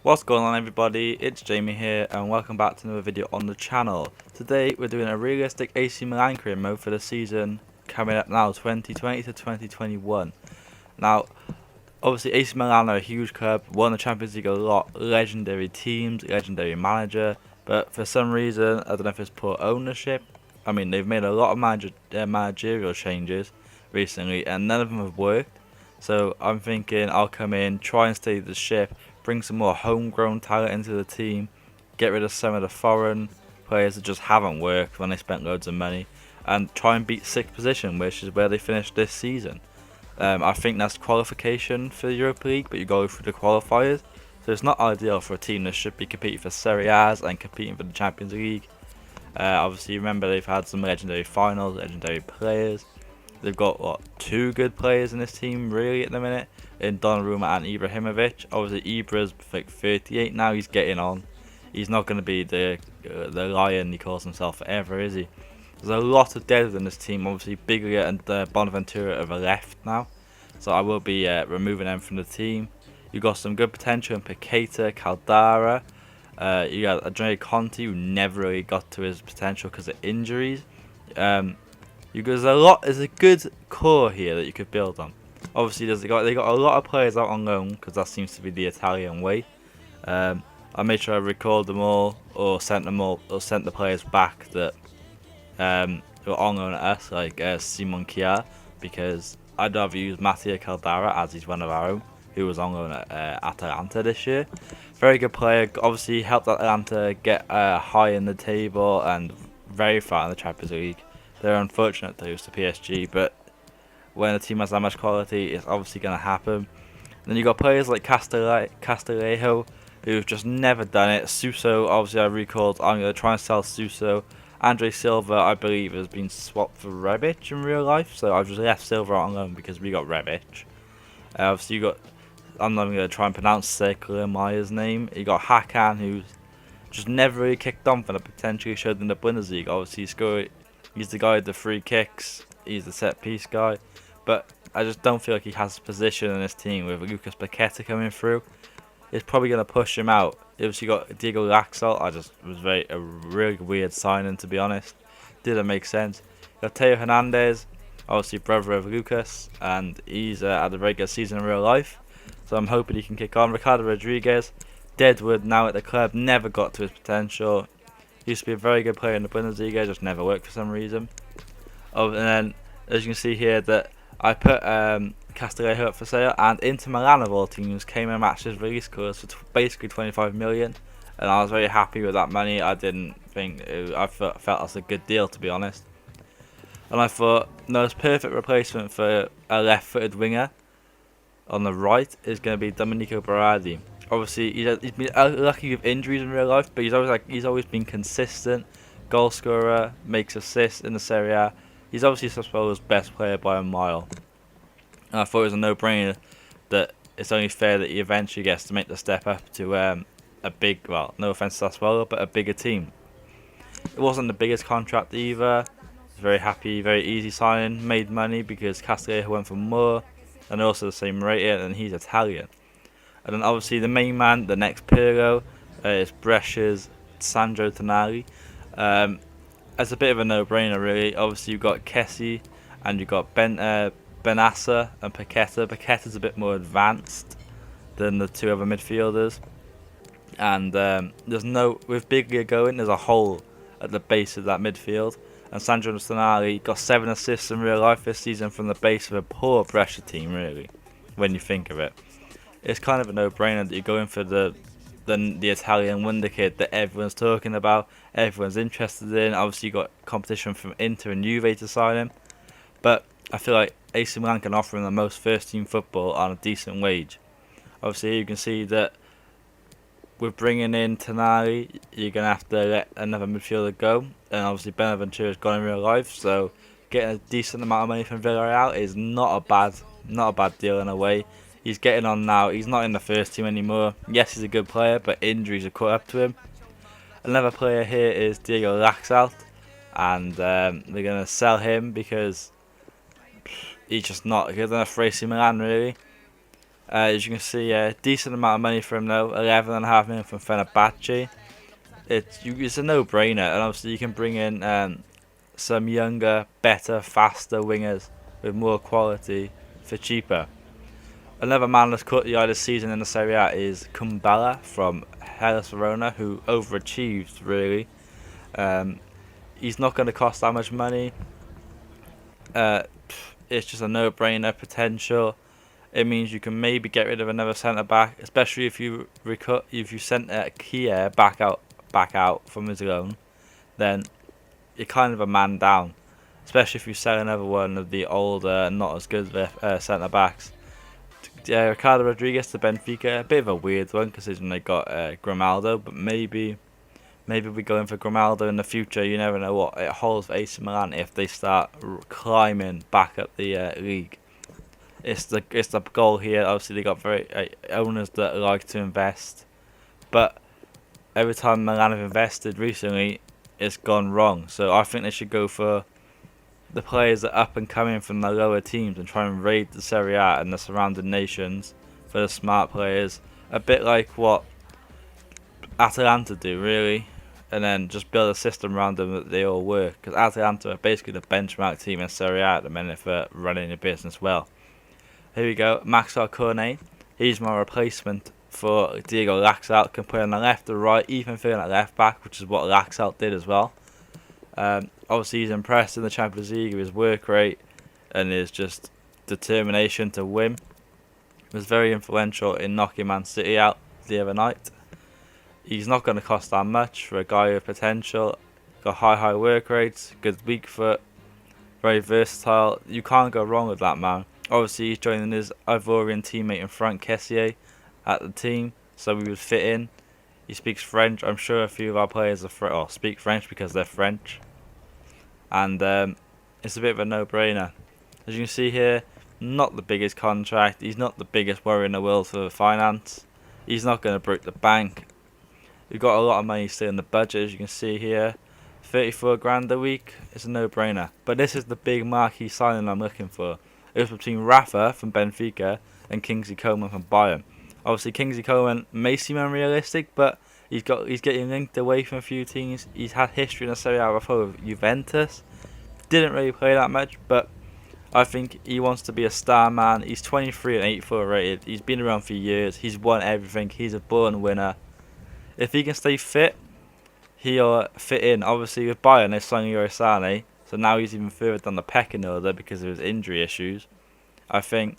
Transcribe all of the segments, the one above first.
What's going on, everybody? It's Jamie here and welcome back to another video on the channel. Today we're doing a realistic AC Milan career mode for the season coming up now, 2020 to 2021. Now obviously AC Milan are a huge club, won the Champions League a lot, legendary teams, legendary manager, but for some reason, I don't know if it's poor ownership. I mean, they've made a lot of managerial changes recently and none of them have worked. So I'm thinking I'll come in, try and steady the ship, bring some more homegrown talent into the team, get rid of some of the foreign players that just haven't worked when they spent loads of money, and try and beat 6th position, which is where they finished this season. I think that's qualification for the Europa League, but you go through the qualifiers, so it's not ideal for a team that should be competing for Serie A's and competing for the Champions League. Obviously, remember they've had some legendary finals, legendary players. They've got two good players in this team really at the minute, in Donnarumma and Ibrahimovic. Obviously Ibra's like 38 now, he's getting on. He's not going to be the lion he calls himself forever, is he? There's a lot of depth in this team. Obviously Biglia and Bonaventura have left now, so I will be removing them from the team. You've got some good potential in Paqueta, Caldara. You got Andrea Conti, who never really got to his potential because of injuries. There's a good core here that you could build on. Obviously, they got a lot of players out on loan because that seems to be the Italian way. I made sure I recalled them all, or sent the players back that who are on loan at us, like Simon Kjaer, because I'd rather use Mattia Caldara as he's one of our own, who was on loan at Atalanta this year. Very good player. Obviously, helped Atalanta get high in the table and very far in the Champions League. They're unfortunate to lose to PSG, but when a team has that much quality, it's obviously going to happen. And then you got players like Castillejo, who've just never done it. Suso, obviously I recalled, I'm going to try and sell Suso. Andre Silva, I believe, has been swapped for Rebic in real life, so I've just left Silva on loan because we got Rebic. Obviously you got, I'm not even going to try and pronounce Sekler Meyer's name. You got Hakan, who's just never really kicked on for the potential he showed in the Bundesliga. Obviously he's the guy with the free kicks, he's the set piece guy, but I just don't feel like he has a position in this team with Lucas Paqueta coming through. It's probably going to push him out. Obviously, you got Diego Laxalt. A really weird signing, to be honest. Didn't make sense. You got Teo Hernandez, obviously brother of Lucas, and he's had a very good season in real life. So I'm hoping he can kick on. Ricardo Rodriguez, Deadwood now at the club, never got to his potential. Used to be a very good player in the Bundesliga, just never worked for some reason. And then, as you can see here, that I put Castillejo up for sale, and Inter Milan of all teams came and matched his release clause for basically 25 million, and I was very happy with that money. I didn't think I felt that's a good deal, to be honest. And I thought the most perfect replacement for a left-footed winger on the right is going to be Domenico Berardi. Obviously, he's been lucky with injuries in real life, but he's always been consistent. Goal scorer, makes assists in the Serie A. He's obviously Sassuolo's best player by a mile. And I thought it was a no-brainer that it's only fair that he eventually gets to make the step up to a big, well, no offense to Sassuolo, but a bigger team. It wasn't the biggest contract either. I was very happy, very easy signing, made money because Castillejo went for more, and also the same rate, and he's Italian. And then obviously the main man, the next Pirlo, is Brescia's Sandro Tonali. It's a bit of a no-brainer, really. Obviously you've got Kessie and you've got Benassa and Paqueta. Paqueta's a bit more advanced than the two other midfielders. And with Biglia going, there's a hole at the base of that midfield. And Sandro Tonali got 7 assists in real life this season from the base of a poor Brescia team, really, when you think of it. It's kind of a no-brainer that you're going for the Italian wonder kid that everyone's talking about, everyone's interested in. Obviously, you got competition from Inter and Juve to sign him, but I feel like AC Milan can offer him the most first-team football on a decent wage. Obviously, you can see that with bringing in Tonali, you're gonna have to let another midfielder go, and obviously Benaventura's gone in real life, so getting a decent amount of money from Villarreal is not a bad deal in a way. He's getting on now. He's not in the first team anymore. Yes, he's a good player, but injuries have caught up to him. Another player here is Diego Laxalt, and they're going to sell him because he's just not good enough for AC Milan, really. As you can see, a decent amount of money for him though, 11.5 million from Fenerbahce. It's a no-brainer, and obviously you can bring in some younger, better, faster wingers with more quality for cheaper. Another man that's caught the eye this season in the Serie A is Kumbala from Hellas Verona, who overachieved really. Um, he's not going to cost that much money. Uh, it's just a no-brainer potential. It means you can maybe get rid of another centre back, especially if you sent Kier back out from his loan, then you're kind of a man down. Especially if you sell another one of the older, not as good centre backs. Ricardo Rodriguez to Benfica, a bit of a weird one considering they got Grimaldo, but maybe we go in for Grimaldo in the future. You never know what it holds for AC Milan if they start climbing back up the league. It's the goal here. Obviously, they got very owners that like to invest, but every time Milan have invested recently, it's gone wrong. So I think they should go for the players that are up and coming from the lower teams and try and raid the Serie A and the surrounding nations for the smart players. A bit like what Atalanta do, really, and then just build a system around them that they all work. Because Atalanta are basically the benchmark team in Serie A at the minute for running a business well. Here we go, Max Alcorne. He's my replacement for Diego Laxalt. Can play on the left or right, even filling at left back, which is what Laxalt did as well. Obviously, he's impressed in the Champions League with his work rate and his just determination to win. He was very influential in knocking Man City out the other night. He's not going to cost that much for a guy with potential. Got high work rates, good weak foot, very versatile. You can't go wrong with that man. Obviously, he's joining his Ivorian teammate in Franck Kessié at the team, so we would fit in. He speaks French. I'm sure a few of our players speak French because they're French. And it's a bit of a no-brainer. As you can see here, not the biggest contract. He's not the biggest worry in the world for finance. He's not going to break the bank. We've got a lot of money still in the budget, as you can see here. 34 grand a week. It's a no-brainer. But this is the big marquee signing I'm looking for. It was between Rafa from Benfica and Kingsley Coman from Bayern. Obviously, Kingsley Coman may seem unrealistic, but he's getting linked away from a few teams. He's had history in the Serie A before with Juventus. Didn't really play that much, but I think he wants to be a star man. He's 23 and 84 rated. He's been around for years. He's won everything. He's a born winner. If he can stay fit, he'll fit in. Obviously, with Bayern, they signed Yorosane, so now he's even further down the pecking order because of his injury issues. I think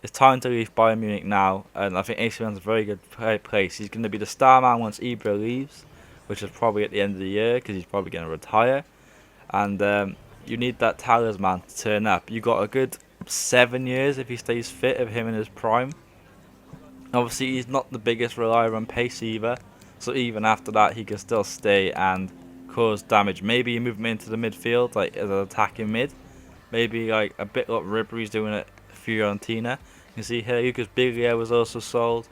it's time to leave Bayern Munich now, and I think AC Milan's a very good place. He's going to be the star man once Ibra leaves, which is probably at the end of the year because he's probably going to retire. And you need that talisman to turn up. You got a good 7 years if he stays fit of him in his prime. Obviously, he's not the biggest relier on pace either, so even after that, he can still stay and cause damage. Maybe you move him into the midfield, like as an attacking mid. Maybe like a bit like Ribery's doing at Fiorentina. You can see here, Lucas Biglia was also sold.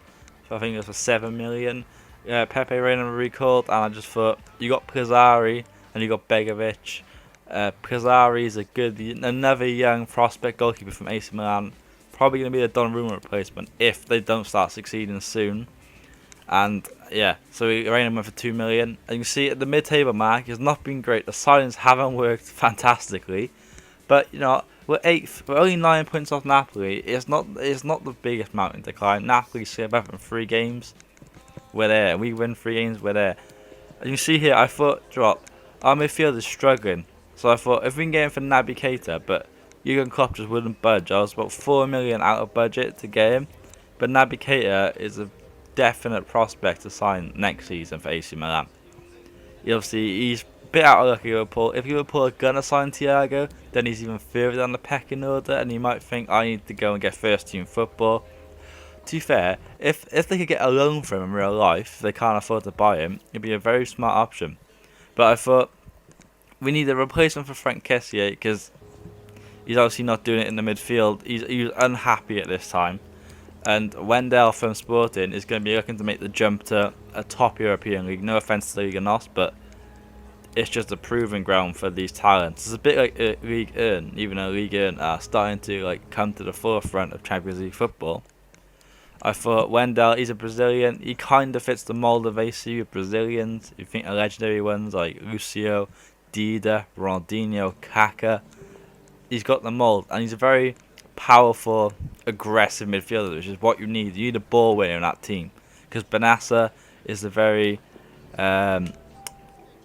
So I think it was for 7 million. Pepe Reina recalled, and I just thought you got Pizzari and you got Begovic. Pizzari is another young prospect goalkeeper from AC Milan. Probably going to be a Donnarumma replacement if they don't start succeeding soon. And yeah, so we Reina went for 2 million. And you can see at the mid-table mark, it's not been great. The signings haven't worked fantastically, but you know, we're 8th. We're only 9 points off Napoli. It's not the biggest mountain to climb. Napoli scored better in 3 games. We're there. We win 3 games. We're there. And you can see here, I thought, our midfield is struggling. So I thought if we can get him for Naby Keita, but Jurgen Klopp just wouldn't budge. I was about 4 million out of budget to get him, but Naby Keita is a definite prospect to sign next season for AC Milan. He's a bit out of luck at Liverpool. If Liverpool are gonna sign Thiago, then he's even further down the pecking order, and you might think I need to go and get first team football. To be fair, if they could get a loan from him in real life, if they can't afford to buy him, it'd be a very smart option. But I thought we need a replacement for Franck Kessié because he's obviously not doing it in the midfield. He was unhappy at this time. And Wendell from Sporting is going to be looking to make the jump to a top European league. No offense to Liga NOS, but it's just a proving ground for these talents. It's a bit like Ligue 1, even though Ligue 1 are starting to come to the forefront of Champions League football. I thought Wendell, he's a Brazilian. He kind of fits the mold of AC with Brazilians. You think of legendary ones like Lucio, Dida, Ronaldinho, Kaká. He's got the mold, and he's a very powerful, aggressive midfielder, which is what you need. You need a ball winner in that team, because Benassa is the very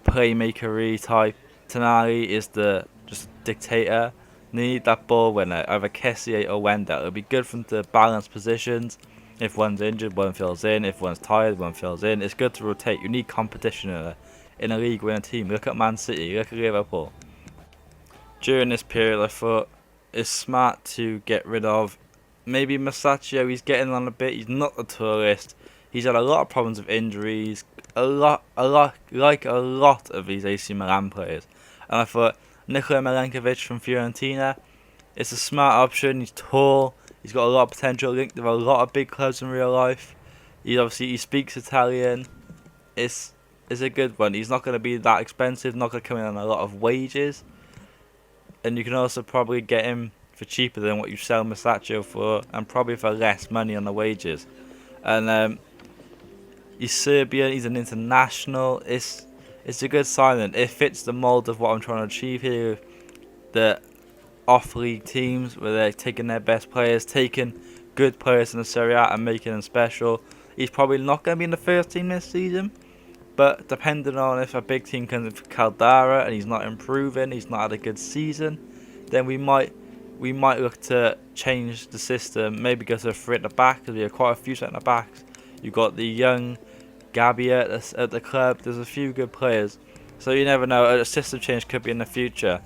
playmaker-y type. Tonali is the just dictator. They need that ball winner, either Kessie or Wendell. It'll be good for them to balance positions. If one's injured, one fills in. If one's tired, one fills in. It's good to rotate. You need competition in a league winning team. Look at Man City. Look at Liverpool. During this period, I thought it's smart to get rid of maybe Masaccio. He's getting on a bit. He's not the tourist. He's had a lot of problems with injuries. A lot of these AC Milan players. And I thought Nikola Milenkovic from Fiorentina, it's a smart option. He's tall. He's got a lot of potential. Linked with a lot of big clubs in real life. He speaks Italian. It's a good one. He's not going to be that expensive. Not going to come in on a lot of wages. And you can also probably get him for cheaper than what you sell Masaccio for, and probably for less money on the wages. And he's Serbian. He's an international. It's a good signing. It fits the mold of what I'm trying to achieve here. The off-league teams where they're taking their best players, taking good players in the Serie A and making them special. He's probably not going to be in the first team this season, but depending on if a big team comes in for Caldara and he's not improving, he's not had a good season, then we might look to change the system. Maybe go to a three at the back, because we have quite a few centre backs. You've got the young Gabbia at the club. There's a few good players, so you never know. A system change could be in the future.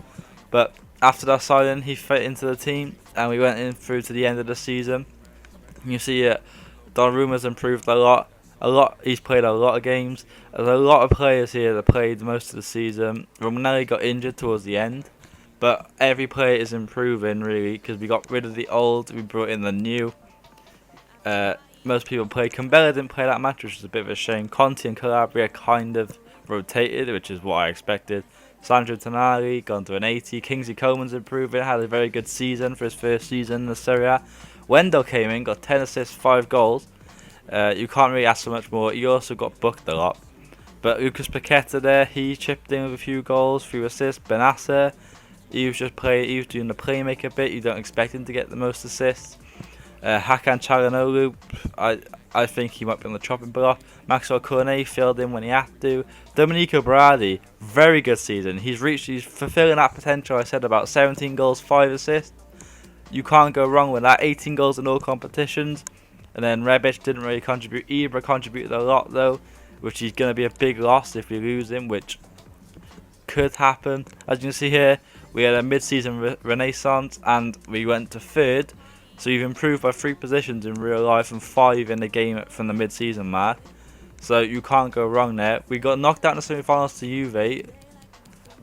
But after that signing, he fit into the team, and we went in through to the end of the season. You see, Donnarumma's improved a lot. He's played a lot of games. There's a lot of players here that played most of the season. Romanelli got injured towards the end, but every player is improving really, because we got rid of the old, we brought in the new. Most people played. Cambella didn't play that much, which is a bit of a shame. Conti and Calabria kind of rotated, which is what I expected. Sandro Tonali gone to an 80. Kingsley Coman's improving, had a very good season for his first season in the Serie A. Wendell came in, got 10 assists, 5 goals. You can't really ask for much more. He also got booked a lot. But Lucas Paqueta there, he chipped in with a few goals, few assists. Benassa, he was doing the playmaker bit. You don't expect him to get the most assists. Hakan Çalhanoğlu, I think he might be on the chopping block. Maxwell Cornet filled in when he had to. Domenico Berardi, very good season. He's fulfilling that potential I said about 17 goals, 5 assists. You can't go wrong with that. 18 goals in all competitions. And then Rebic didn't really contribute. Ibra contributed a lot though, which is going to be a big loss if we lose him, which could happen. As you can see here, we had a mid-season renaissance and we went to third. So you've improved by 3 positions in real life and 5 in the game from the mid-season mark. So you can't go wrong there. We got knocked out in the semi-finals to Juve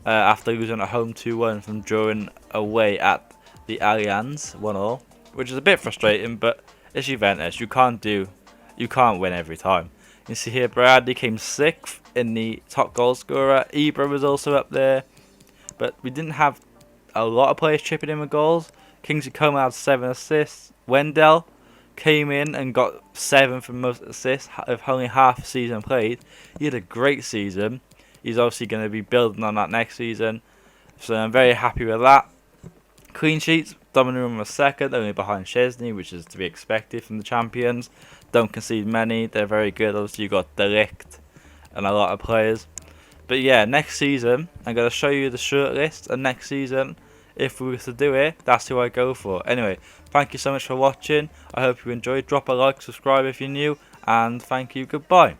after losing at home 2-1 from drawing away at the Allianz 1-1, which is a bit frustrating, but it's Juventus. You can't win every time. You see here, Bradley came 6th in the top goal scorer. Ibra was also up there, but we didn't have a lot of players chipping in with goals. Kingsley Coman had 7 assists. Wendell came in and got 7 for most assists of only half a season played. He had a great season. He's obviously going to be building on that next season, so I'm very happy with that. Clean sheets, Donnarumma was 2nd, only behind Szczesny, which is to be expected from the champions. Don't concede many, they're very good. Obviously you got De Ligt and a lot of players. But yeah, next season I'm going to show you the short list, and next season, if we were to do it, that's who I go for. Anyway, thank you so much for watching. I hope you enjoyed. Drop a like, subscribe if you're new, and thank you, goodbye.